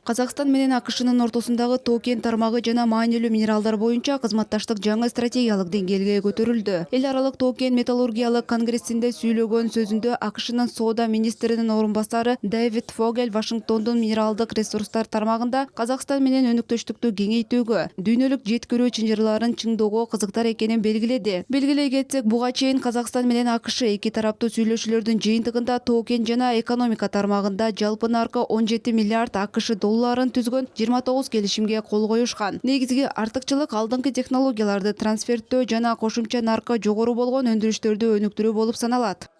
Казакстан менен АКШнын ортосундагы тоо-кен тармагы жана маанилүү минералдар боюнча кызматташтык жаңы стратегиялык деңгээлге көтөрүлдү. Эл аралык тоо-кен металлургиялык конгрессинде сүйлөгөн сөзүндө АКШнын соода министринин орун басары Дэвид Фогель Вашингтондун минералдык ресурстар тармагында Казакстан менен өнөктөштүктү кеңейтүүгө, дүйнөлүк жеткирүү чынжырларын чыңдоого кызыктар экенин белгиледи. Белгилей кетсек, буга чейин Казакстан менен АКШ эки тараптуу сүйлөшүүлөрдүн жыйынтыгында тоо-кен жана экономика тармагында жалпы наркы 17 миллиард АКШ долларын түзгөн 29 келишимге кол коюшкан. Негизги артыкчылык алдыңкы технологияларды трансферттөө жана кошумча наркы жогору болгон өндүрүштөрдү өнүктүрүү болуп саналат.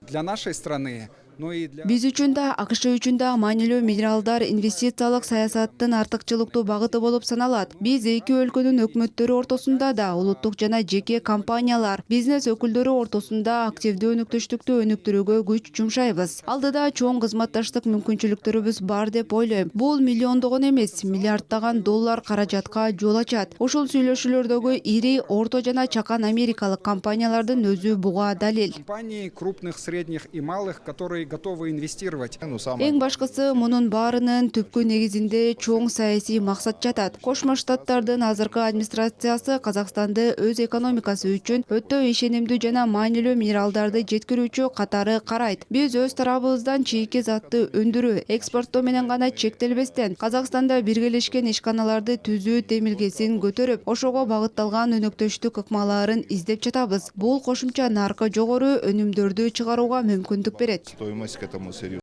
Для нашей страны, ну и для... Биз үчүн да, АКШ үчүн да маанилүү минералдар инвестициялык саясаттын артыкчылыктуу багыты болуп саналат. Биз эки өлкөнүн өкмөттөрү ортосунда да, улуттук жана жеке компаниялар, бизнес өкүлдөрү ортосунда активдүү өнөктөштүктү өнүктүрүүгө күч жумшайбыз. Алдыда чоң кызматташтык мүмкүнчүлүктөрүбүз бар деп ойлойм. Бул миллиондогон эмес, миллиарддаган доллар каражатка жол ачат. Ушул сүйлөшүүлөрдөгү ири, орто жана чакан америкалык компаниялардын өзү буга далил. Компании крупных, средних и малых, которые готовы инвестировать. Эң башкысы, мунун баарынын түпкү негизинде чоң саясий максат жатат. Кошмо Штаттардын азыркы администрациясы Казакстанды өз экономикасы үчүн өтө ишенимдүү жана маанилүү минералдарды жеткирүүчү катары карайт. Биз өз тарабыбыздан чийки затты өндүрүү, экспорттоо менен гана чектелбестен, Казакстанда биргелешкен ишканаларды түзүү темилгесин көтөрүп, ошого багытталган өнөктөштүк ыкмаларын издеп жатабыз. Бул кошумча наркы жогору өнүмдөрдү чыгарууга мүмкүндүк берет. Стоимость к этому сырью.